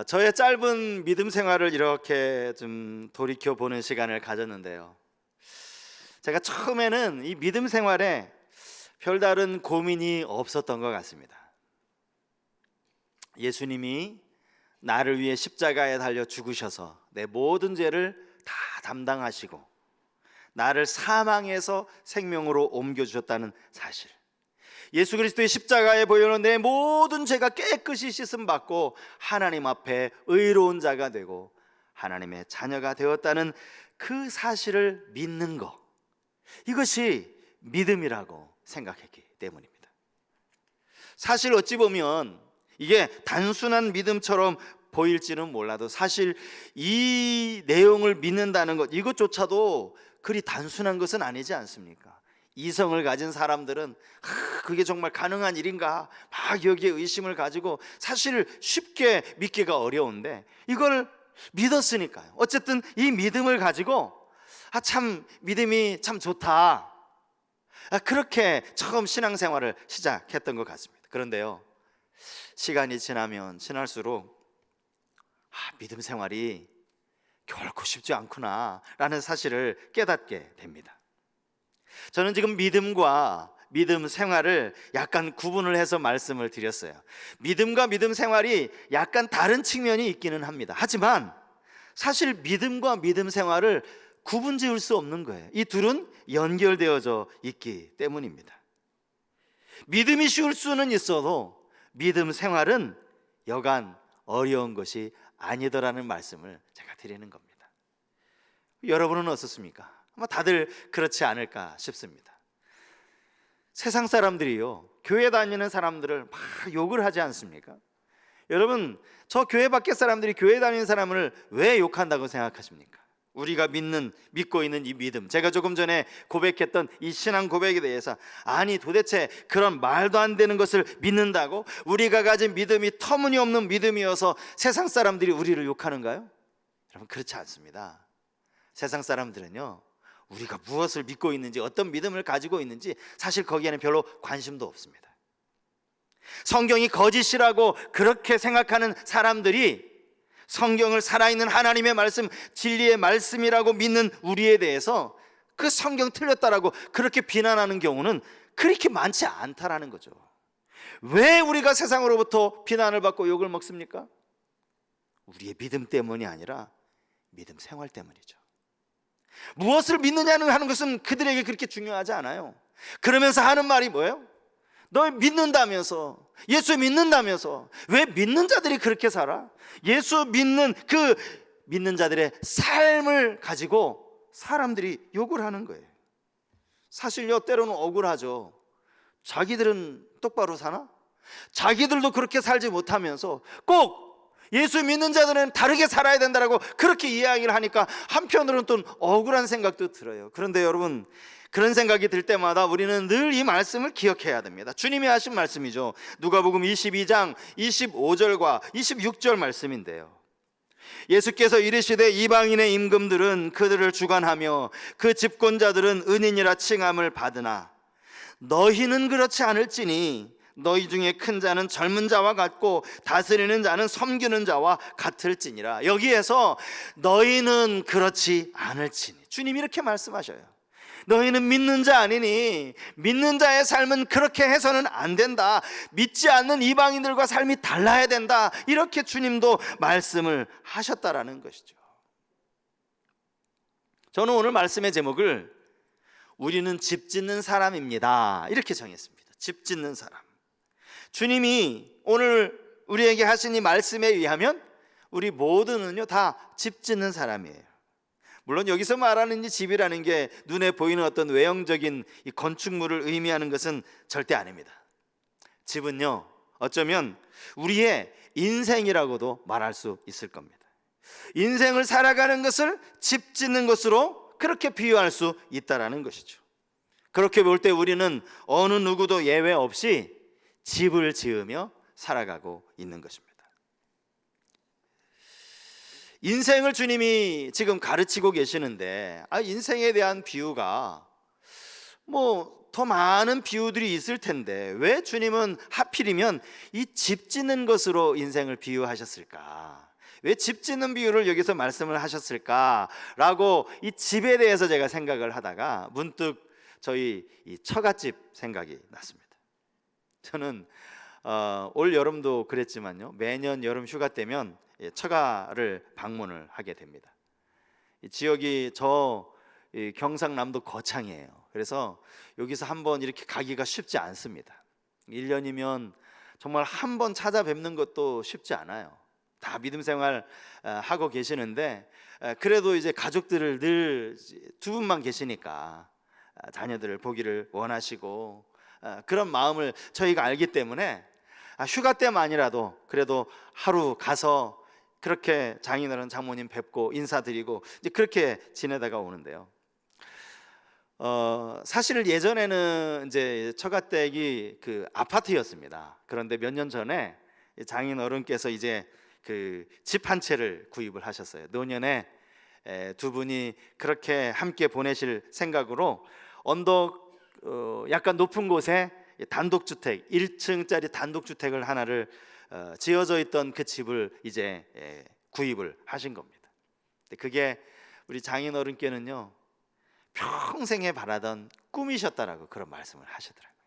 저의 짧은 믿음 생활을 이렇게 좀 돌이켜 보는 시간을 가졌는데요. 제가 처음에는 이 믿음 생활에 별다른 고민이 없었던 것 같습니다. 예수님이 나를 위해 십자가에 달려 죽으셔서 내 모든 죄를 다 담당하시고 나를 사망에서 생명으로 옮겨주셨다는 사실, 예수 그리스도의 십자가에 보여놓은 내 모든 죄가 깨끗이 씻음 받고 하나님 앞에 의로운 자가 되고 하나님의 자녀가 되었다는 그 사실을 믿는 것, 이것이 믿음이라고 생각했기 때문입니다. 사실 어찌 보면 이게 단순한 믿음처럼 보일지는 몰라도 사실 이 내용을 믿는다는 것, 이것조차도 그리 단순한 것은 아니지 않습니까? 이성을 가진 사람들은 그게 정말 가능한 일인가 막 여기에 의심을 가지고 사실 쉽게 믿기가 어려운데 이걸 믿었으니까요. 어쨌든 이 믿음을 가지고 참 믿음이 참 좋다, 그렇게 처음 신앙생활을 시작했던 것 같습니다. 그런데요, 시간이 지나면 지날수록 믿음 생활이 결코 쉽지 않구나 라는 사실을 깨닫게 됩니다. 저는 지금 믿음과 믿음 생활을 약간 구분을 해서 말씀을 드렸어요. 믿음과 믿음 생활이 약간 다른 측면이 있기는 합니다. 하지만 사실 믿음과 믿음 생활을 구분 지을 수 없는 거예요. 이 둘은 연결되어져 있기 때문입니다. 믿음이 쉬울 수는 있어도 믿음 생활은 여간 어려운 것이 아니더라는 말씀을 제가 드리는 겁니다. 여러분은 어떻습니까? 아마 다들 그렇지 않을까 싶습니다. 세상 사람들이요, 교회 다니는 사람들을 막 욕을 하지 않습니까? 여러분, 저 교회 밖에 사람들이 교회 다니는 사람을 왜 욕한다고 생각하십니까? 우리가 믿고 있는 이 믿음, 제가 조금 전에 고백했던 이 신앙 고백에 대해서, 아니 도대체 그런 말도 안 되는 것을 믿는다고? 우리가 가진 믿음이 터무니없는 믿음이어서 세상 사람들이 우리를 욕하는가요? 여러분, 그렇지 않습니다. 세상 사람들은요, 우리가 무엇을 믿고 있는지, 어떤 믿음을 가지고 있는지 사실 거기에는 별로 관심도 없습니다. 성경이 거짓이라고 그렇게 생각하는 사람들이 성경을 살아있는 하나님의 말씀, 진리의 말씀이라고 믿는 우리에 대해서 그 성경 틀렸다라고 그렇게 비난하는 경우는 그렇게 많지 않다라는 거죠. 왜 우리가 세상으로부터 비난을 받고 욕을 먹습니까? 우리의 믿음 때문이 아니라 믿음 생활 때문이죠. 무엇을 믿느냐는 하는 것은 그들에게 그렇게 중요하지 않아요. 그러면서 하는 말이 뭐예요? 너 믿는다면서, 예수 믿는다면서 왜 믿는 자들이 그렇게 살아? 예수 믿는 그 믿는 자들의 삶을 가지고 사람들이 욕을 하는 거예요. 사실요, 때로는 억울하죠. 자기들은 똑바로 사나? 자기들도 그렇게 살지 못하면서 꼭 예수 믿는 자들은 다르게 살아야 된다고 그렇게 이야기를 하니까 한편으로는 또 억울한 생각도 들어요. 그런데 여러분, 그런 생각이 들 때마다 우리는 늘 이 말씀을 기억해야 됩니다. 주님이 하신 말씀이죠. 누가복음 22장 25절과 26절 말씀인데요, 예수께서 이르시되 이방인의 임금들은 그들을 주관하며 그 집권자들은 은인이라 칭함을 받으나 너희는 그렇지 않을지니 너희 중에 큰 자는 젊은 자와 같고 다스리는 자는 섬기는 자와 같을지니라. 여기에서 너희는 그렇지 않을지니, 주님이 이렇게 말씀하셔요. 너희는 믿는 자 아니니 믿는 자의 삶은 그렇게 해서는 안 된다. 믿지 않는 이방인들과 삶이 달라야 된다. 이렇게 주님도 말씀을 하셨다라는 것이죠. 저는 오늘 말씀의 제목을 우리는 집 짓는 사람입니다, 이렇게 정했습니다. 집 짓는 사람. 주님이 오늘 우리에게 하신 이 말씀에 의하면 우리 모두는요 다 집 짓는 사람이에요. 물론 여기서 말하는 이 집이라는 게 눈에 보이는 어떤 외형적인 이 건축물을 의미하는 것은 절대 아닙니다. 집은요, 어쩌면 우리의 인생이라고도 말할 수 있을 겁니다. 인생을 살아가는 것을 집 짓는 것으로 그렇게 비유할 수 있다라는 것이죠. 그렇게 볼 때 우리는 어느 누구도 예외 없이 집을 지으며 살아가고 있는 것입니다. 인생을 주님이 지금 가르치고 계시는데 인생에 대한 비유가 더 많은 비유들이 있을 텐데 왜 주님은 하필이면 이 집 짓는 것으로 인생을 비유하셨을까? 왜 집 짓는 비유를 여기서 말씀을 하셨을까라고 이 집에 대해서 제가 생각을 하다가 문득 저희 이 처갓집 생각이 났습니다. 저는 올 여름도 그랬지만요, 매년 여름 휴가 때면 처가를 방문을 하게 됩니다. 이 지역이 이 경상남도 거창이에요. 그래서 여기서 한번 이렇게 가기가 쉽지 않습니다. 1년이면 정말 한 번 찾아뵙는 것도 쉽지 않아요. 다 믿음 생활 하고 계시는데 그래도 이제 가족들을 늘 두 분만 계시니까 자녀들을 보기를 원하시고 그런 마음을 저희가 알기 때문에 휴가 때만이라도 그래도 하루 가서 그렇게 장인어른 장모님 뵙고 인사드리고 이제 그렇게 지내다가 오는데요. 사실 예전에는 이제 처가댁이 그 아파트였습니다. 그런데 몇 년 전에 장인어른께서 이제 그 집 한 채를 구입을 하셨어요. 노년에 두 분이 그렇게 함께 보내실 생각으로 언덕 약간 높은 곳에 단독주택 1층짜리 단독주택을 하나를 지어져 있던 그 집을 이제 구입을 하신 겁니다. 그게 우리 장인어른께는요 평생에 바라던 꿈이셨다라고 그런 말씀을 하시더라고요.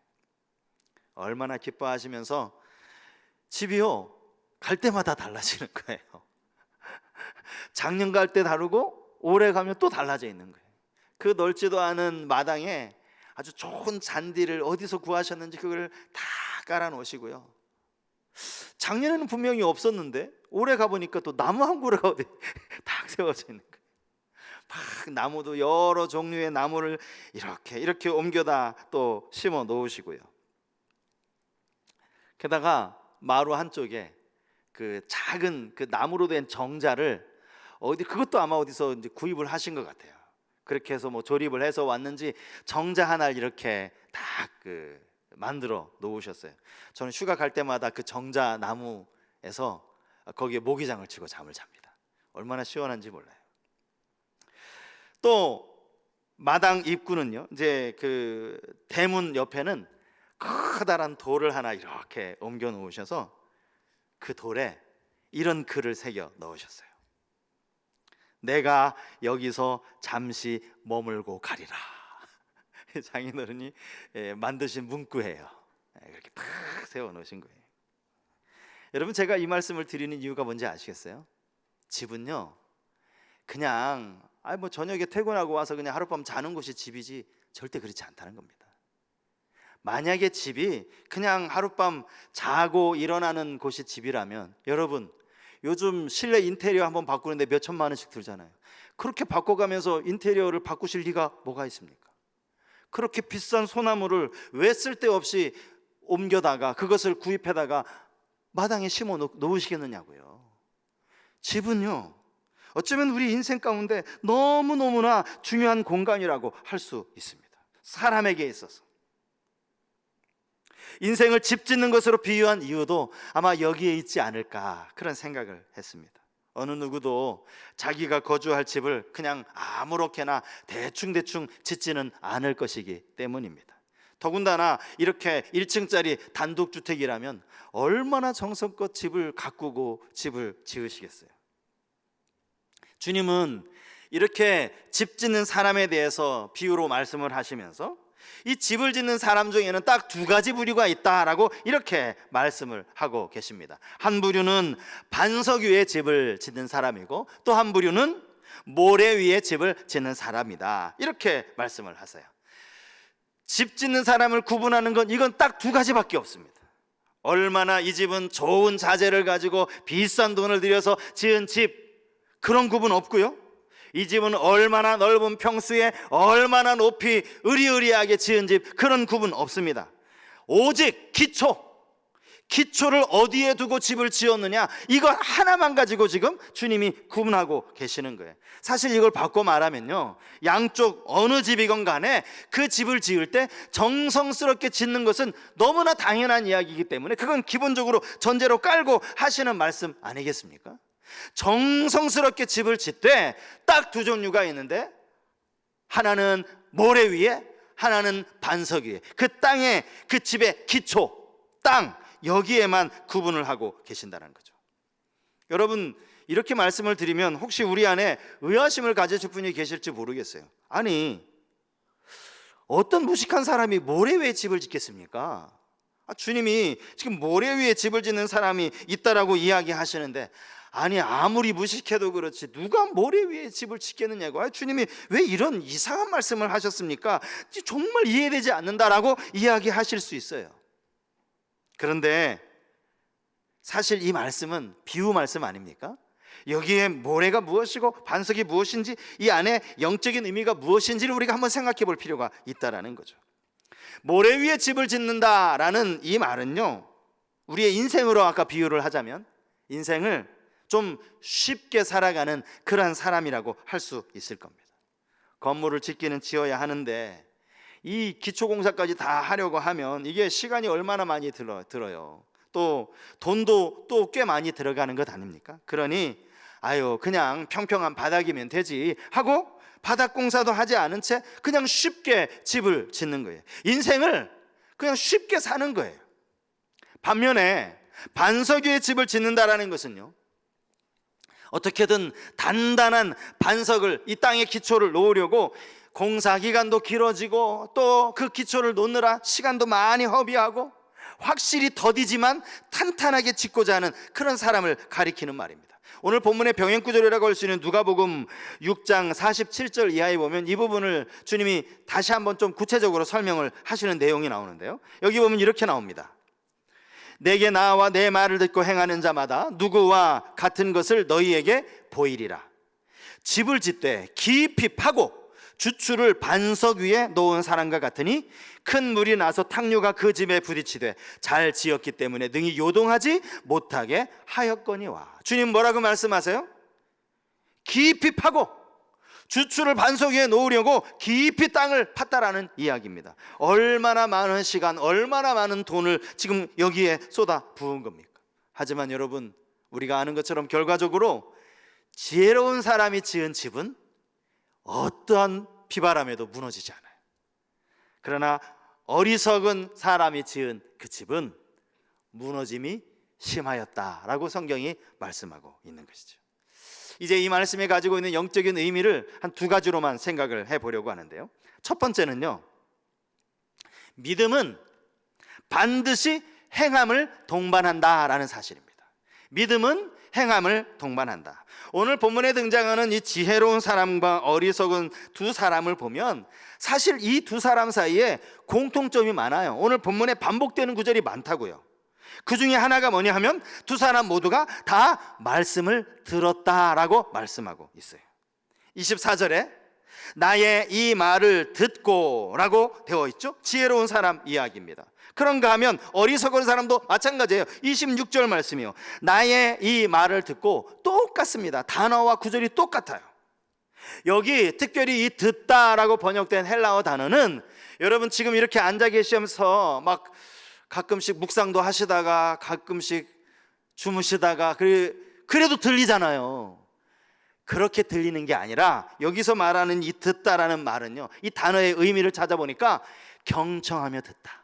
얼마나 기뻐하시면서 집이요 갈 때마다 달라지는 거예요. 작년 갈 때 다르고 올해 가면 또 달라져 있는 거예요. 그 넓지도 않은 마당에 아주 좋은 잔디를 어디서 구하셨는지 그걸 다 깔아 놓으시고요. 작년에는 분명히 없었는데 올해 가보니까 또 나무 한 그루가 어디 딱 세워져 있는 거예요. 막 나무도 여러 종류의 나무를 이렇게 옮겨다 또 심어 놓으시고요. 게다가 마루 한쪽에 그 작은 그 나무로 된 정자를 그것도 아마 어디서 이제 구입을 하신 것 같아요. 그렇게 해서 뭐 조립을 해서 왔는지 정자 하나를 이렇게 딱 만들어 놓으셨어요. 저는 휴가 갈 때마다 그 정자 나무에서 거기에 모기장을 치고 잠을 잡니다. 얼마나 시원한지 몰라요. 또 마당 입구는요, 이제 그 대문 옆에는 커다란 돌을 하나 이렇게 옮겨 놓으셔서 그 돌에 이런 글을 새겨 넣으셨어요. 내가 여기서 잠시 머물고 가리라. 장인어른이 만드신 문구예요. 이렇게 탁 세워 놓으신 거예요. 여러분, 제가 이 말씀을 드리는 이유가 뭔지 아시겠어요? 집은요 그냥 뭐 저녁에 퇴근하고 와서 그냥 하룻밤 자는 곳이 집이지 절대 그렇지 않다는 겁니다. 만약에 집이 그냥 하룻밤 자고 일어나는 곳이 집이라면, 여러분 요즘 실내 인테리어 한번 바꾸는데 몇 천만 원씩 들잖아요. 그렇게 바꿔가면서 인테리어를 바꾸실 리가 뭐가 있습니까? 그렇게 비싼 소나무를 왜 쓸데없이 옮겨다가 그것을 구입해다가 마당에 심어 놓으시겠느냐고요. 집은요 어쩌면 우리 인생 가운데 너무너무나 중요한 공간이라고 할 수 있습니다. 사람에게 있어서 인생을 집 짓는 것으로 비유한 이유도 아마 여기에 있지 않을까 그런 생각을 했습니다. 어느 누구도 자기가 거주할 집을 그냥 아무렇게나 대충 짓지는 않을 것이기 때문입니다. 더군다나 이렇게 1층짜리 단독주택이라면 얼마나 정성껏 집을 가꾸고 집을 지으시겠어요. 주님은 이렇게 집 짓는 사람에 대해서 비유로 말씀을 하시면서 이 집을 짓는 사람 중에는 딱 두 가지 부류가 있다라고 이렇게 말씀을 하고 계십니다. 한 부류는 반석 위에 집을 짓는 사람이고 또 한 부류는 모래 위에 집을 짓는 사람이다, 이렇게 말씀을 하세요. 집 짓는 사람을 구분하는 건 이건 딱 두 가지밖에 없습니다. 얼마나 이 집은 좋은 자재를 가지고 비싼 돈을 들여서 지은 집, 그런 구분 없고요. 이 집은 얼마나 넓은 평수에 얼마나 높이 으리으리하게 지은 집, 그런 구분 없습니다. 오직 기초를 어디에 두고 집을 지었느냐, 이거 하나만 가지고 지금 주님이 구분하고 계시는 거예요. 사실 이걸 바꿔 말하면요, 양쪽 어느 집이건 간에 그 집을 지을 때 정성스럽게 짓는 것은 너무나 당연한 이야기이기 때문에 그건 기본적으로 전제로 깔고 하시는 말씀 아니겠습니까? 정성스럽게 집을 짓되 딱 두 종류가 있는데, 하나는 모래 위에, 하나는 반석 위에, 그 땅에, 그 집의 기초, 땅, 여기에만 구분을 하고 계신다는 거죠. 여러분, 이렇게 말씀을 드리면 혹시 우리 안에 의아심을 가지실 분이 계실지 모르겠어요. 아니, 어떤 무식한 사람이 모래 위에 집을 짓겠습니까? 주님이 지금 모래 위에 집을 짓는 사람이 있다라고 이야기하시는데, 아니 아무리 무식해도 그렇지 누가 모래 위에 집을 짓겠느냐고. 주님이 왜 이런 이상한 말씀을 하셨습니까? 정말 이해되지 않는다라고 이야기하실 수 있어요. 그런데 사실 이 말씀은 비유 말씀 아닙니까? 여기에 모래가 무엇이고 반석이 무엇인지, 이 안에 영적인 의미가 무엇인지를 우리가 한번 생각해 볼 필요가 있다라는 거죠. 모래 위에 집을 짓는다라는 이 말은요, 우리의 인생으로 아까 비유를 하자면 인생을 좀 쉽게 살아가는 그러한 사람이라고 할 수 있을 겁니다. 건물을 짓기는 지어야 하는데 이 기초공사까지 다 하려고 하면 이게 시간이 얼마나 많이 들어요. 또 돈도 또 꽤 많이 들어가는 것 아닙니까? 그러니 그냥 평평한 바닥이면 되지 하고 바닥 공사도 하지 않은 채 그냥 쉽게 집을 짓는 거예요. 인생을 그냥 쉽게 사는 거예요. 반면에 반석 위에 집을 짓는다라는 것은요, 어떻게든 단단한 반석을, 이 땅의 기초를 놓으려고 공사 기간도 길어지고 또 그 기초를 놓느라 시간도 많이 허비하고 확실히 더디지만 탄탄하게 짓고자 하는 그런 사람을 가리키는 말입니다. 오늘 본문의 병행구절이라고 할 수 있는 누가복음 6장 47절 이하에 보면 이 부분을 주님이 다시 한번 좀 구체적으로 설명을 하시는 내용이 나오는데요, 여기 보면 이렇게 나옵니다. 내게 나와 내 말을 듣고 행하는 자마다 누구와 같은 것을 너희에게 보이리라. 집을 짓되 깊이 파고 주추를 반석 위에 놓은 사람과 같으니 큰 물이 나서 탕류가 그 집에 부딪히되 잘 지었기 때문에 능히 요동하지 못하게 하였거니와. 주님 뭐라고 말씀하세요? 깊이 파고 주추를 반석 위에 놓으려고 깊이 땅을 팠다라는 이야기입니다. 얼마나 많은 시간, 얼마나 많은 돈을 지금 여기에 쏟아 부은 겁니까? 하지만 여러분, 우리가 아는 것처럼 결과적으로 지혜로운 사람이 지은 집은 어떠한 비바람에도 무너지지 않아요. 그러나 어리석은 사람이 지은 그 집은 무너짐이 심하였다라고 성경이 말씀하고 있는 것이죠. 이제 이 말씀이 가지고 있는 영적인 의미를 한 두 가지로만 생각을 해보려고 하는데요, 첫 번째는요, 믿음은 반드시 행함을 동반한다라는 사실입니다. 믿음은 행함을 동반한다. 오늘 본문에 등장하는 이 지혜로운 사람과 어리석은 두 사람을 보면 사실 이 두 사람 사이에 공통점이 많아요. 오늘 본문에 반복되는 구절이 많다고요. 그 중에 하나가 뭐냐 하면 두 사람 모두가 다 말씀을 들었다라고 말씀하고 있어요. 24절에 나의 이 말을 듣고 라고 되어 있죠. 지혜로운 사람 이야기입니다. 그런가 하면 어리석은 사람도 마찬가지예요. 26절 말씀이요, 나의 이 말을 듣고, 똑같습니다. 단어와 구절이 똑같아요. 여기 특별히 이 듣다라고 번역된 헬라어 단어는 여러분 지금 이렇게 앉아 계시면서 막 가끔씩 묵상도 하시다가 가끔씩 주무시다가 그래도 들리잖아요. 그렇게 들리는 게 아니라 여기서 말하는 이 듣다라는 말은요, 이 단어의 의미를 찾아보니까 경청하며 듣다,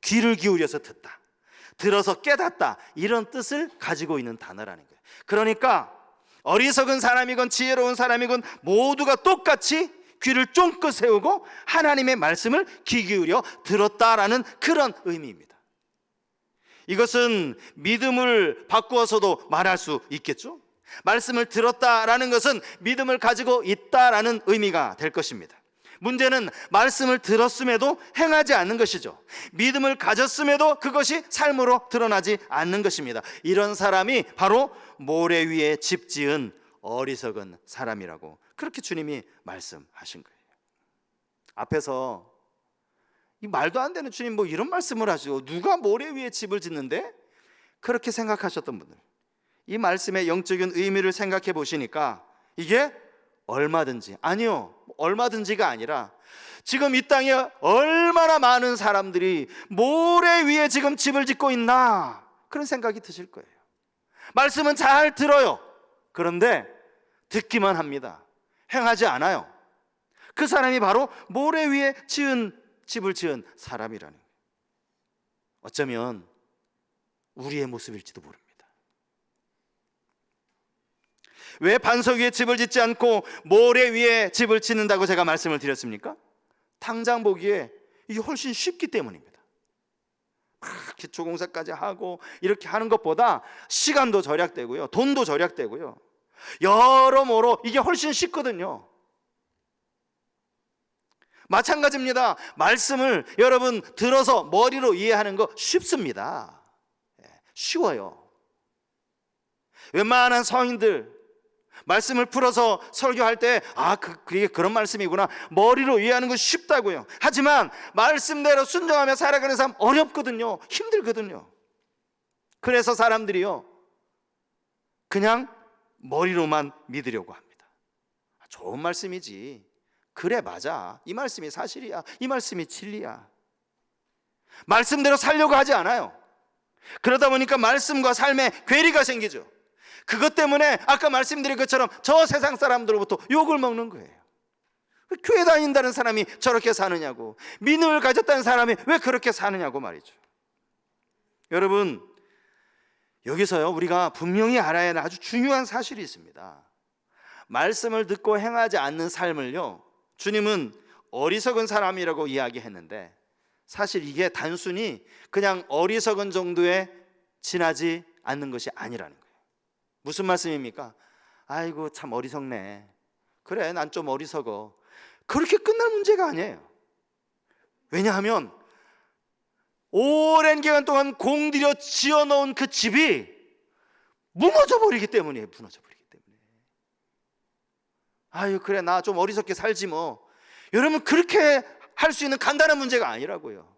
귀를 기울여서 듣다, 들어서 깨닫다, 이런 뜻을 가지고 있는 단어라는 거예요. 그러니까 어리석은 사람이건 지혜로운 사람이건 모두가 똑같이 귀를 쫑긋 세우고 하나님의 말씀을 귀 기울여 들었다라는 그런 의미입니다. 이것은 믿음을 바꾸어서도 말할 수 있겠죠. 말씀을 들었다라는 것은 믿음을 가지고 있다라는 의미가 될 것입니다. 문제는 말씀을 들었음에도 행하지 않는 것이죠. 믿음을 가졌음에도 그것이 삶으로 드러나지 않는 것입니다. 이런 사람이 바로 모래 위에 집 지은 어리석은 사람이라고 그렇게 주님이 말씀하신 거예요. 앞에서 이 말도 안 되는 주님 뭐 이런 말씀을 하시고 누가 모래 위에 집을 짓는데? 그렇게 생각하셨던 분들, 이 말씀의 영적인 의미를 생각해 보시니까 이게 얼마든지, 아니요, 얼마든지가 아니라 지금 이 땅에 얼마나 많은 사람들이 모래 위에 지금 집을 짓고 있나, 그런 생각이 드실 거예요. 말씀은 잘 들어요. 그런데 듣기만 합니다. 행하지 않아요. 그 사람이 바로 모래 위에 집을 지은 사람이라는 거예요. 어쩌면 우리의 모습일지도 모릅니다. 왜 반석 위에 집을 짓지 않고 모래 위에 집을 짓는다고 제가 말씀을 드렸습니까? 당장 보기에 이게 훨씬 쉽기 때문입니다. 막 기초공사까지 하고 이렇게 하는 것보다 시간도 절약되고요, 돈도 절약되고요, 여러모로 이게 훨씬 쉽거든요. 마찬가지입니다. 말씀을 여러분 들어서 머리로 이해하는 거 쉽습니다. 쉬워요. 웬만한 성인들 말씀을 풀어서 설교할 때 그게 그런 말씀이구나, 머리로 이해하는 거 쉽다고요. 하지만 말씀대로 순종하며 살아가는 삶 어렵거든요. 힘들거든요. 그래서 사람들이요, 그냥 머리로만 믿으려고 합니다. 좋은 말씀이지, 그래 맞아, 이 말씀이 사실이야, 이 말씀이 진리야. 말씀대로 살려고 하지 않아요. 그러다 보니까 말씀과 삶에 괴리가 생기죠. 그것 때문에 아까 말씀드린 것처럼 저 세상 사람들로부터 욕을 먹는 거예요. 교회 다닌다는 사람이 저렇게 사느냐고, 믿음을 가졌다는 사람이 왜 그렇게 사느냐고 말이죠. 여러분, 여기서요, 우리가 분명히 알아야 하는 아주 중요한 사실이 있습니다. 말씀을 듣고 행하지 않는 삶을요, 주님은 어리석은 사람이라고 이야기했는데, 사실 이게 단순히 그냥 어리석은 정도에 지나지 않는 것이 아니라는 거예요. 무슨 말씀입니까? 아이고 참 어리석네, 그래 난 좀 어리석어, 그렇게 끝날 문제가 아니에요. 왜냐하면 오랜 기간 동안 공들여 지어놓은 그 집이 무너져버리기 때문이에요. 무너져버리기 때문에. 아유 그래 나 좀 어리석게 살지 뭐. 여러분, 그렇게 할 수 있는 간단한 문제가 아니라고요.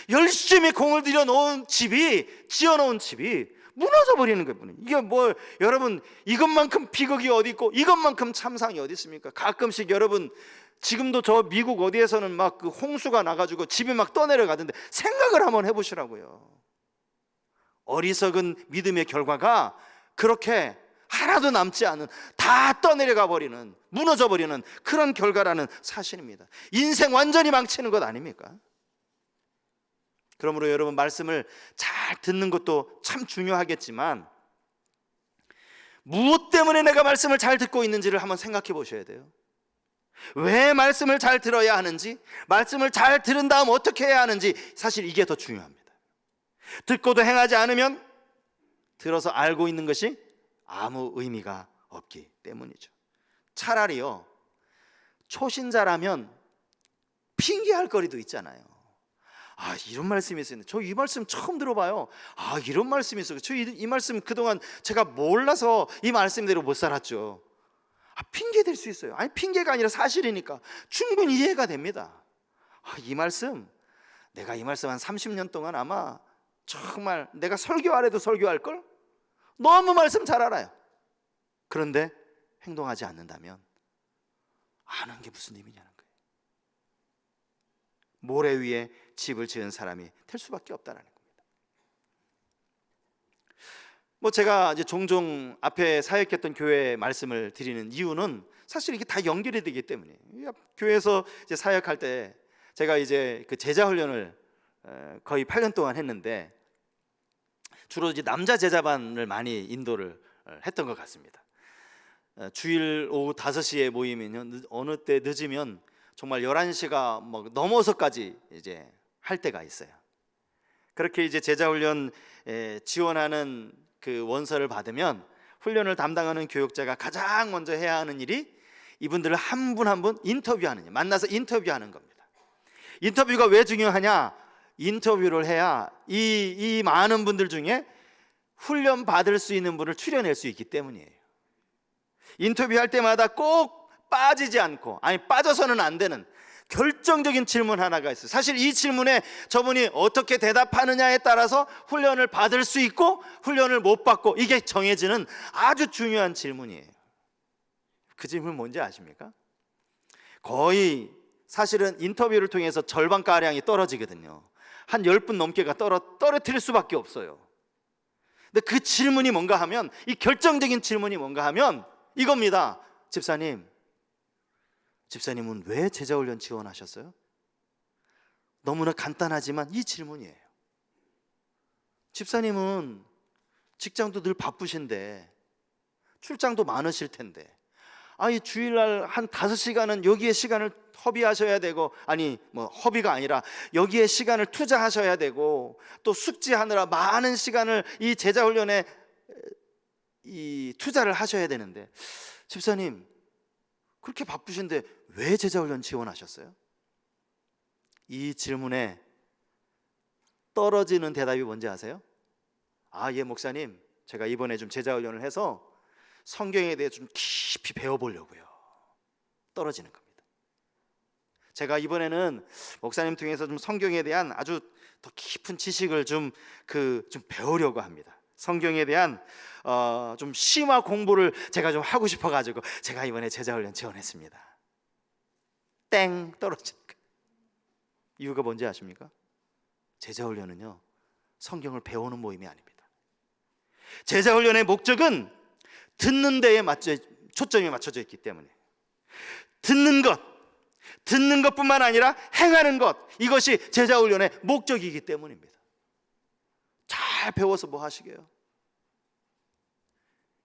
열심히 공을 들여 놓은 집이, 지어놓은 집이 무너져 버리는 거예요. 이게 뭐, 여러분 이것만큼 비극이 어디 있고 이것만큼 참상이 어디 있습니까? 가끔씩 여러분, 지금도 저 미국 어디에서는 막 그 홍수가 나가지고 집이 막 떠내려가던데 생각을 한번 해보시라고요. 어리석은 믿음의 결과가 그렇게 하나도 남지 않은, 다 떠내려가 버리는, 무너져 버리는 그런 결과라는 사실입니다. 인생 완전히 망치는 것 아닙니까? 그러므로 여러분, 말씀을 잘 듣는 것도 참 중요하겠지만 무엇 때문에 내가 말씀을 잘 듣고 있는지를 한번 생각해 보셔야 돼요. 왜 말씀을 잘 들어야 하는지, 말씀을 잘 들은 다음 어떻게 해야 하는지, 사실 이게 더 중요합니다. 듣고도 행하지 않으면 들어서 알고 있는 것이 아무 의미가 없기 때문이죠. 차라리요, 초신자라면 핑계할 거리도 있잖아요. 이런 말씀이 있었는데 저 이 말씀 처음 들어봐요. 이런 말씀이 있어요. 저 이 말씀 그동안 제가 몰라서 이 말씀대로 못 살았죠. 핑계 될 수 있어요. 아니 핑계가 아니라 사실이니까 충분히 이해가 됩니다. 이 말씀, 내가 이 말씀 한 30년 동안 아마 정말 내가 설교 안 해도 설교할걸? 너무 말씀 잘 알아요. 그런데 행동하지 않는다면 아는 게 무슨 의미냐는 거예요. 모래 위에 집을 지은 사람이 될 수밖에 없다라는 겁니다. 제가 이제 종종 앞에 사역했던 교회 말씀을 드리는 이유는 사실 이게 다 연결이 되기 때문이에요. 교회에서 이제 사역할 때 제가 이제 그 제자 훈련을 거의 8년 동안 했는데 주로 이제 남자 제자반을 많이 인도를 했던 것 같습니다. 주일 오후 5시에 모이면 어느 때 늦으면 정말 11시가 넘어서까지 이제 할 때가 있어요. 그렇게 이제 제자훈련 지원하는 그 원서를 받으면 훈련을 담당하는 교육자가 가장 먼저 해야 하는 일이 이분들을 한 분 한 분 인터뷰하는 일, 만나서 인터뷰하는 겁니다. 인터뷰가 왜 중요하냐? 인터뷰를 해야 이 많은 분들 중에 훈련 받을 수 있는 분을 추려낼 수 있기 때문이에요. 인터뷰할 때마다 꼭 빠지지 않고, 빠져서는 안 되는 결정적인 질문 하나가 있어요. 사실 이 질문에 저분이 어떻게 대답하느냐에 따라서 훈련을 받을 수 있고 훈련을 못 받고, 이게 정해지는 아주 중요한 질문이에요. 그 질문 뭔지 아십니까? 거의 사실은 인터뷰를 통해서 절반가량이 떨어지거든요. 한 10분 넘게가 떨어뜨릴 수밖에 없어요. 근데 그 질문이 뭔가 하면, 이 결정적인 질문이 뭔가 하면 이겁니다. 집사님, 집사님은 왜 제자훈련 지원하셨어요? 너무나 간단하지만 이 질문이에요. 집사님은 직장도 늘 바쁘신데 출장도 많으실 텐데 아니 주일날 한 5시간은 여기에 시간을 허비하셔야 되고, 아니 뭐 허비가 아니라 여기에 시간을 투자하셔야 되고, 또 숙지하느라 많은 시간을 이 제자훈련에 이 투자를 하셔야 되는데 집사님 그렇게 바쁘신데 왜 제자훈련 지원하셨어요? 이 질문에 떨어지는 대답이 뭔지 아세요? 예 목사님, 제가 이번에 좀 제자훈련을 해서 성경에 대해 좀 깊이 배워보려고요. 떨어지는 겁니다. 제가 이번에는 목사님 통해서 좀 성경에 대한 아주 더 깊은 지식을 좀 배우려고 합니다. 성경에 대한 좀 심화 공부를 제가 좀 하고 싶어가지고 제가 이번에 제자훈련 지원했습니다. 땡, 떨어지는 거예요. 이유가 뭔지 아십니까? 제자훈련은요 성경을 배우는 모임이 아닙니다. 제자훈련의 목적은 듣는 데에 초점이 맞춰져 있기 때문에 듣는 것뿐만 아니라 행하는 것, 이것이 제자훈련의 목적이기 때문입니다. 잘 배워서 뭐 하시게요?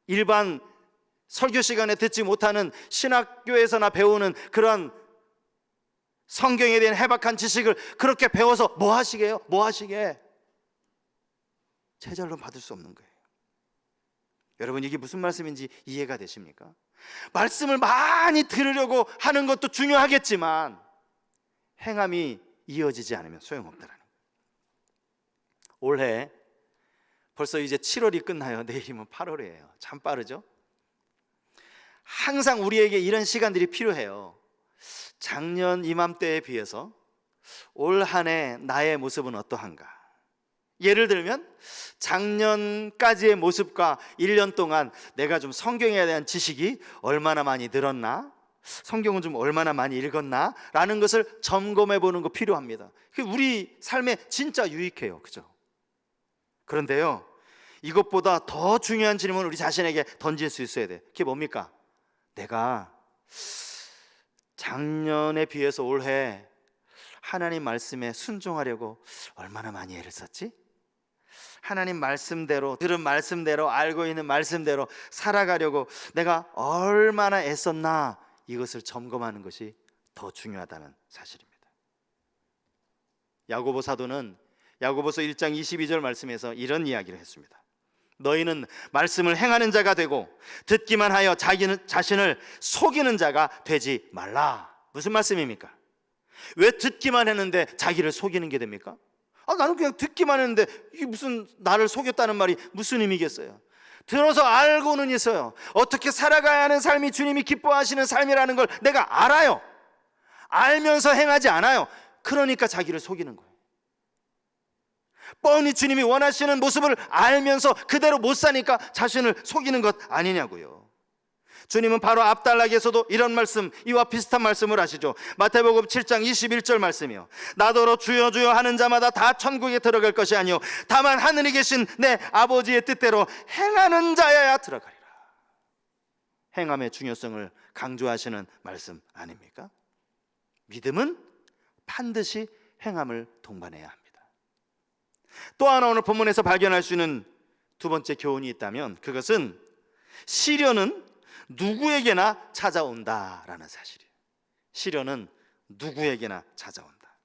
일반 설교 시간에 듣지 못하는 신학교에서나 배우는 그런 성경에 대한 해박한 지식을 그렇게 배워서 뭐 하시게요? 뭐 하시게? 제자훈련 받을 수 없는 거예요. 여러분 이게 무슨 말씀인지 이해가 되십니까? 말씀을 많이 들으려고 하는 것도 중요하겠지만 행함이 이어지지 않으면 소용없다라는 거예요. 올해 벌써 이제 7월이 끝나요. 내일이면 8월이에요. 참 빠르죠? 항상 우리에게 이런 시간들이 필요해요. 작년 이맘때에 비해서 올 한 해 나의 모습은 어떠한가? 예를 들면 작년까지의 모습과 1년 동안 내가 좀 성경에 대한 지식이 얼마나 많이 늘었나? 성경은 좀 얼마나 많이 읽었나? 라는 것을 점검해 보는 거 필요합니다. 그게 우리 삶에 진짜 유익해요. 그죠? 그런데요, 이것보다 더 중요한 질문을 우리 자신에게 던질 수 있어야 돼. 그게 뭡니까? 내가 작년에 비해서 올해 하나님 말씀에 순종하려고 얼마나 많이 애를 썼지? 하나님 말씀대로, 들은 말씀대로, 알고 있는 말씀대로 살아가려고 내가 얼마나 애썼나, 이것을 점검하는 것이 더 중요하다는 사실입니다. 야고보 사도는 야고보서 1장 22절 말씀에서 이런 이야기를 했습니다. 너희는 말씀을 행하는 자가 되고 듣기만 하여 자신을 속이는 자가 되지 말라. 무슨 말씀입니까? 왜 듣기만 했는데 자기를 속이는 게 됩니까? 나는 그냥 듣기만 했는데 이게 무슨 나를 속였다는 말이 무슨 의미겠어요? 들어서 알고는 있어요. 어떻게 살아가야 하는 삶이 주님이 기뻐하시는 삶이라는 걸 내가 알아요. 알면서 행하지 않아요. 그러니까 자기를 속이는 거예요. 뻔히 주님이 원하시는 모습을 알면서 그대로 못 사니까 자신을 속이는 것 아니냐고요. 주님은 바로 앞단락에서도 이런 말씀, 이와 비슷한 말씀을 하시죠. 마태복음 7장 21절 말씀이요. 나더러 주여 주여 하는 자마다 다 천국에 들어갈 것이 아니요 다만 하늘에 계신 내 아버지의 뜻대로 행하는 자여야 들어가리라. 행함의 중요성을 강조하시는 말씀 아닙니까? 믿음은 반드시 행함을 동반해야 합니다. 또 하나 오늘 본문에서 발견할 수 있는 두 번째 교훈이 있다면 그것은 시련은 누구에게나 찾아온다라는 사실이에요. 시련은 누구에게나 찾아온다.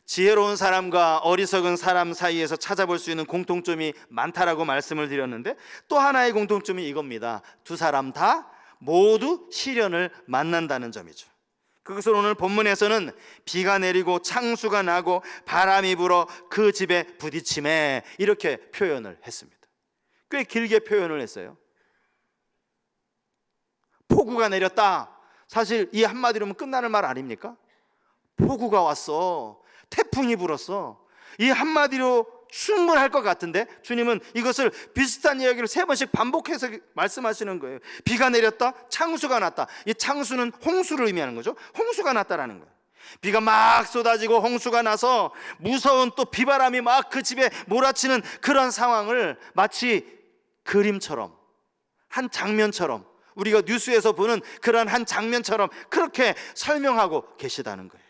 지혜로운 사람과 어리석은 사람 사이에서 찾아볼 수 있는 공통점이 많다라고 말씀을 드렸는데 또 하나의 공통점이 이겁니다. 두 사람 다 모두 시련을 만난다는 점이죠. 그것을 오늘 본문에서는 비가 내리고 창수가 나고 바람이 불어 그 집에 부딪힘에 이렇게 표현을 했습니다. 꽤 길게 표현을 했어요. 폭우가 내렸다. 사실 이 한마디로면 끝나는 말 아닙니까? 폭우가 왔어. 태풍이 불었어. 이 한마디로 충분할 것 같은데 주님은 이것을 비슷한 이야기를 3번씩 반복해서 말씀하시는 거예요. 비가 내렸다, 창수가 났다. 이 창수는 홍수를 의미하는 거죠. 홍수가 났다라는 거예요. 비가 막 쏟아지고 홍수가 나서 무서운 또 비바람이 막 그 집에 몰아치는 그런 상황을 마치 그림처럼, 한 장면처럼 우리가 뉴스에서 보는 그런 한 장면처럼 그렇게 설명하고 계시다는 거예요.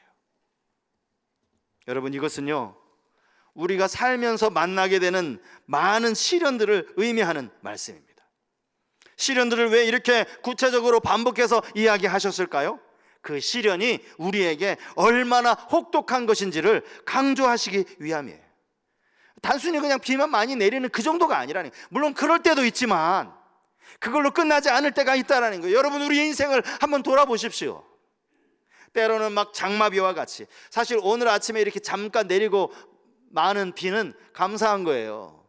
여러분, 이것은요, 우리가 살면서 만나게 되는 많은 시련들을 의미하는 말씀입니다. 시련들을 왜 이렇게 구체적으로 반복해서 이야기하셨을까요? 그 시련이 우리에게 얼마나 혹독한 것인지를 강조하시기 위함이에요. 단순히 그냥 비만 많이 내리는 그 정도가 아니라는 거예요. 물론 그럴 때도 있지만 그걸로 끝나지 않을 때가 있다는 거예요. 여러분, 우리 인생을 한번 돌아보십시오. 때로는 막 장마비와 같이, 사실 오늘 아침에 이렇게 잠깐 내리고 많은 비는 감사한 거예요.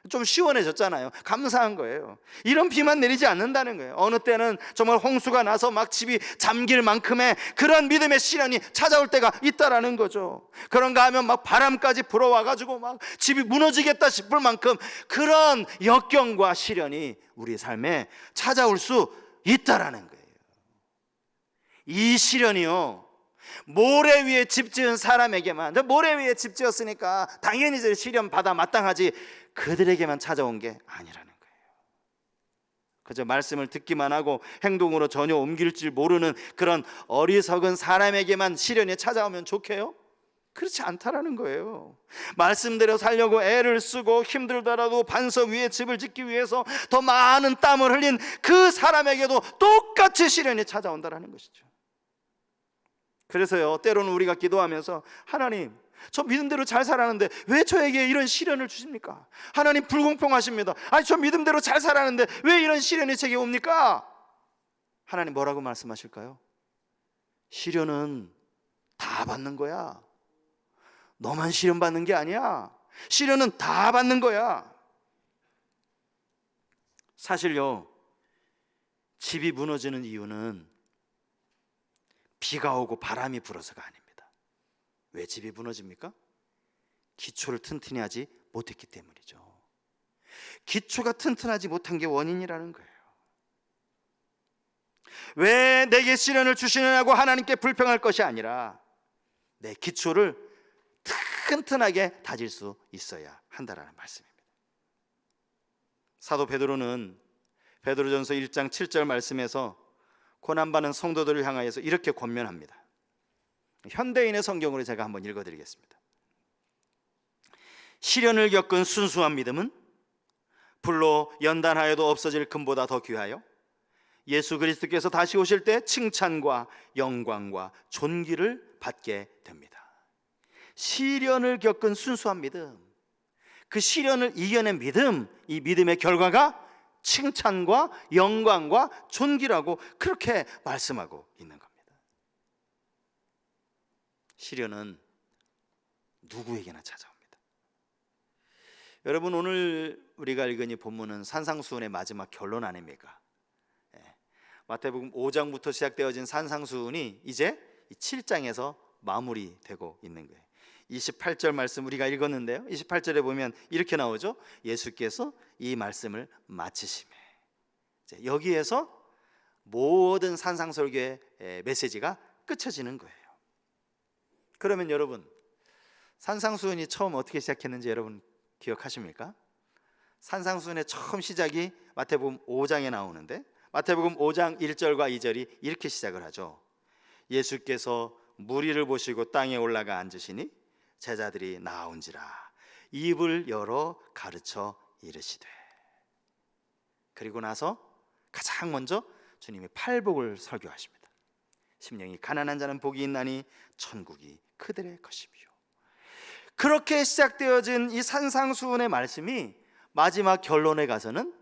좀 시원해졌잖아요. 감사한 거예요. 이런 비만 내리지 않는다는 거예요. 어느 때는 정말 홍수가 나서 막 집이 잠길 만큼의 그런 믿음의 시련이 찾아올 때가 있다라는 거죠. 그런가 하면 막 바람까지 불어와가지고 막 집이 무너지겠다 싶을 만큼 그런 역경과 시련이 우리 삶에 찾아올 수 있다라는 거예요. 이 시련이요, 모래 위에 집 지은 사람에게만, 모래 위에 집 지었으니까 당연히 이제 시련 받아 마땅하지, 그들에게만 찾아온 게 아니라는 거예요. 그저 말씀을 듣기만 하고 행동으로 전혀 옮길 줄 모르는 그런 어리석은 사람에게만 시련이 찾아오면 좋게요? 그렇지 않다라는 거예요. 말씀대로 살려고 애를 쓰고 힘들더라도 반석 위에 집을 짓기 위해서 더 많은 땀을 흘린 그 사람에게도 똑같이 시련이 찾아온다라는 것이죠. 그래서요, 때로는 우리가 기도하면서 하나님, 저 믿음대로 잘 살았는데 왜 저에게 이런 시련을 주십니까? 하나님 불공평하십니다. 아니, 저 믿음대로 잘 살았는데 왜 이런 시련이 제게 옵니까? 하나님 뭐라고 말씀하실까요? 시련은 다 받는 거야. 너만 시련 받는 게 아니야. 시련은 다 받는 거야. 사실요, 집이 무너지는 이유는 비가 오고 바람이 불어서가 아닙니다. 왜 집이 무너집니까? 기초를 튼튼히 하지 못했기 때문이죠. 기초가 튼튼하지 못한 게 원인이라는 거예요. 왜 내게 시련을 주시느냐고 하나님께 불평할 것이 아니라 내 기초를 튼튼하게 다질 수 있어야 한다라는 말씀입니다. 사도 베드로는 베드로전서 1장 7절 말씀에서 고난받는 성도들을 향하여서 이렇게 권면합니다. 현대인의 성경으로 제가 한번 읽어드리겠습니다. 시련을 겪은 순수한 믿음은 불로 연단하여도 없어질 금보다 더 귀하여 예수 그리스도께서 다시 오실 때 칭찬과 영광과 존귀를 받게 됩니다. 시련을 겪은 순수한 믿음, 그 시련을 이겨낸 믿음, 이 믿음의 결과가 칭찬과 영광과 존귀라고 그렇게 말씀하고 있는 겁니다. 시련은 누구에게나 찾아옵니다. 여러분, 오늘 우리가 읽은 이 본문은 산상수훈의 마지막 결론 아닙니까? 마태복음 5장부터 시작되어진 산상수훈이 이제 7장에서 마무리되고 있는 거예요. 28절 말씀 우리가 읽었는데요, 28절에 보면 이렇게 나오죠. 예수께서 이 말씀을 마치시매. 여기에서 모든 산상설교의 메시지가 끝쳐지는 거예요. 그러면 여러분, 산상수훈이 처음 어떻게 시작했는지 여러분 기억하십니까? 산상수훈의 처음 시작이 마태복음 5장에 나오는데, 마태복음 5장 1절과 2절이 이렇게 시작을 하죠. 예수께서 무리를 보시고 땅에 올라가 앉으시니 제자들이 나온지라 입을 열어 가르쳐 이르시되. 그리고 나서 가장 먼저 주님이 팔복을 설교하십니다. 심령이 가난한 자는 복이 있나니 천국이 그들의 것이며. 그렇게 시작되어진 이 산상수훈의 말씀이 마지막 결론에 가서는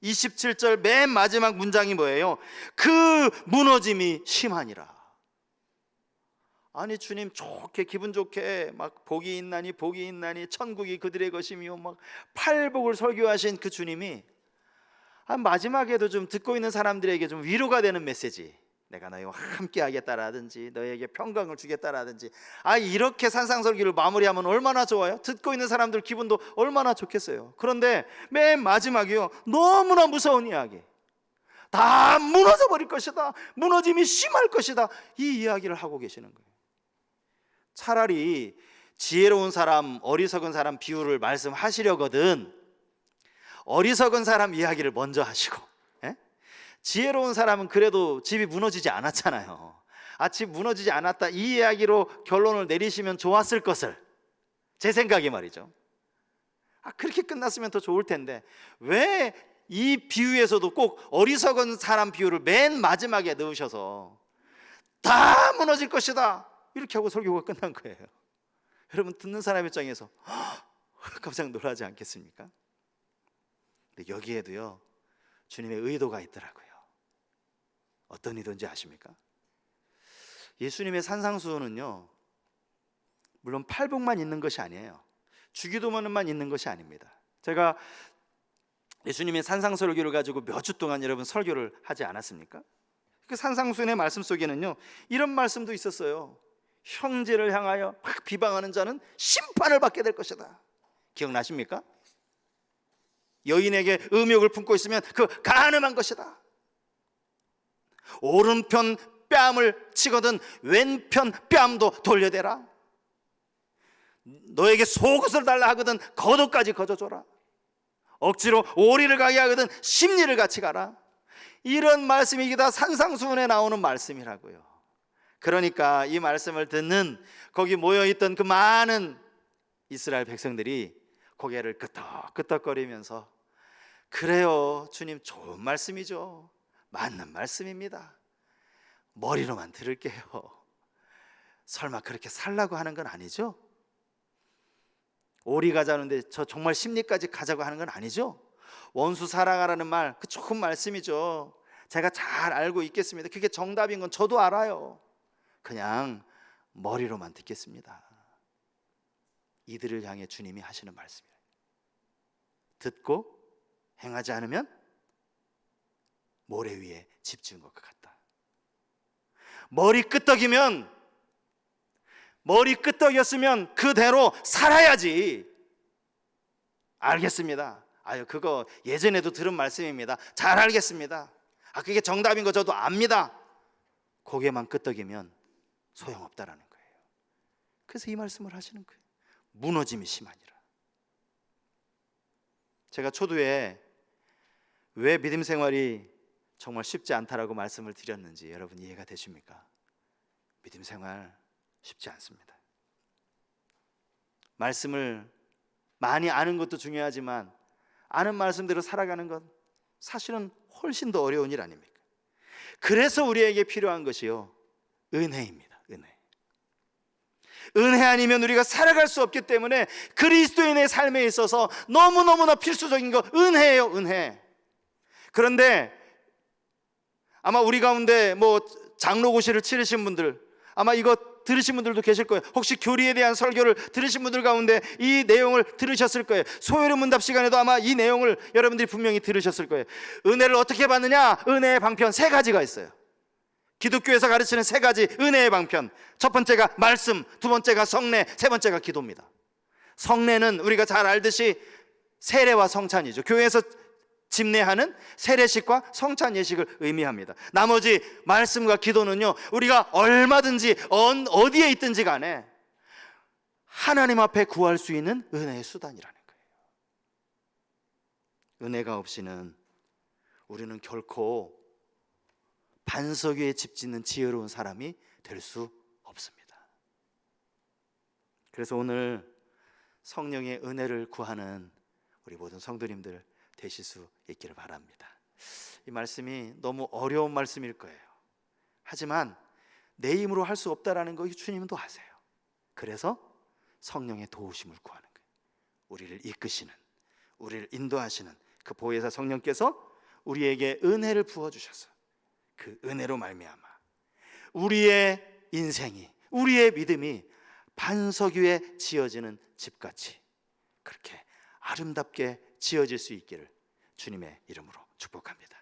27절 맨 마지막 문장이 뭐예요? 그 무너짐이 심하니라. 아니, 주님 좋게 기분 좋게 막 복이 있나니 천국이 그들의 것이며 막 팔복을 설교하신 그 주님이 마지막에도 좀 듣고 있는 사람들에게 좀 위로가 되는 메시지, 내가 너희와 함께 하겠다라든지 너희에게 평강을 주겠다라든지, 이렇게 산상설교를 마무리하면 얼마나 좋아요? 듣고 있는 사람들 기분도 얼마나 좋겠어요. 그런데 맨 마지막이요, 너무나 무서운 이야기, 다 무너져 버릴 것이다, 무너짐이 심할 것이다, 이 이야기를 하고 계시는 거예요. 차라리 지혜로운 사람, 어리석은 사람 비유를 말씀하시려거든 어리석은 사람 이야기를 먼저 하시고, 지혜로운 사람은 그래도 집이 무너지지 않았잖아요. 집 무너지지 않았다, 이 이야기로 결론을 내리시면 좋았을 것을, 제 생각이 말이죠. 그렇게 끝났으면 더 좋을 텐데 왜 이 비유에서도 꼭 어리석은 사람 비유를 맨 마지막에 넣으셔서 다 무너질 것이다 이렇게 하고 설교가 끝난 거예요. 여러분, 듣는 사람 입장에서 깜짝 놀라지 않겠습니까? 근데 여기에도요 주님의 의도가 있더라고요. 어떤 의도인지 아십니까? 예수님의 산상수훈은요 물론 팔복만 있는 것이 아니에요. 주기도문만 있는 것이 아닙니다. 제가 예수님의 산상설교를 가지고 몇 주 동안 여러분 설교를 하지 않았습니까? 그 산상수훈의 말씀 속에는요 이런 말씀도 있었어요. 형제를 향하여 막 비방하는 자는 심판을 받게 될 것이다. 기억나십니까? 여인에게 음욕을 품고 있으면 그 간음한 것이다. 오른편 뺨을 치거든 왼편 뺨도 돌려대라. 너에게 속옷을 달라 하거든 겉옷까지 거저줘라. 억지로 오리를 가게 하거든 십리를 같이 가라. 이런 말씀이 이게 다 산상수훈에 나오는 말씀이라고요. 그러니까 이 말씀을 듣는 거기 모여있던 그 많은 이스라엘 백성들이 고개를 끄덕끄덕거리면서 그래요, 주님 좋은 말씀이죠. 맞는 말씀입니다. 머리로만 들을게요. 설마 그렇게 살라고 하는 건 아니죠? 오리 가자는데 저 정말 심리까지 가자고 하는 건 아니죠? 원수 사랑하라는 말, 그 좋은 말씀이죠. 제가 잘 알고 있겠습니다. 그게 정답인 건 저도 알아요. 그냥 머리로만 듣겠습니다. 이들을 향해 주님이 하시는 말씀이에요. 듣고 행하지 않으면 모래 위에 집 지은 것과 같다. 머리 끄떡이었으면 그대로 살아야지. 알겠습니다. 그거 예전에도 들은 말씀입니다. 잘 알겠습니다. 그게 정답인 거 저도 압니다. 고개만 끄덕이면 소용없다라는 거예요. 그래서 이 말씀을 하시는 거예요. 무너짐이 심하니라. 제가 초두에 왜 믿음 생활이 정말 쉽지 않다라고 말씀을 드렸는지 여러분 이해가 되십니까? 믿음 생활 쉽지 않습니다. 말씀을 많이 아는 것도 중요하지만 아는 말씀대로 살아가는 건 사실은 훨씬 더 어려운 일 아닙니까? 그래서 우리에게 필요한 것이요 은혜입니다. 은혜 아니면 우리가 살아갈 수 없기 때문에 그리스도인의 삶에 있어서 너무너무나 필수적인 거 은혜예요. 은혜. 그런데 아마 우리 가운데 장로고시를 치르신 분들, 아마 이거 들으신 분들도 계실 거예요. 혹시 교리에 대한 설교를 들으신 분들 가운데 이 내용을 들으셨을 거예요. 소요리 문답 시간에도 아마 이 내용을 여러분들이 분명히 들으셨을 거예요. 은혜를 어떻게 받느냐? 은혜의 방편 3가지가 있어요. 기독교에서 가르치는 3가지 은혜의 방편. 첫 번째가 말씀, 두 번째가 성례, 세 번째가 기도입니다. 성례는 우리가 잘 알듯이 세례와 성찬이죠. 교회에서 집례하는 세례식과 성찬 예식을 의미합니다. 나머지 말씀과 기도는요 우리가 얼마든지 어디에 있든지 간에 하나님 앞에 구할 수 있는 은혜의 수단이라는 거예요. 은혜가 없이는 우리는 결코 반석 위에 집 짓는 지혜로운 사람이 될 수 없습니다. 그래서 오늘 성령의 은혜를 구하는 우리 모든 성도님들 되실 수 있기를 바랍니다. 이 말씀이 너무 어려운 말씀일 거예요. 하지만 내 힘으로 할 수 없다라는 거 주님도 아세요. 그래서 성령의 도우심을 구하는 거예요. 우리를 이끄시는, 우리를 인도하시는 그 보혜사 성령께서 우리에게 은혜를 부어주셔서 그 은혜로 말미암아 우리의 인생이, 우리의 믿음이 반석 위에 지어지는 집같이 그렇게 아름답게 지어질 수 있기를 주님의 이름으로 축복합니다.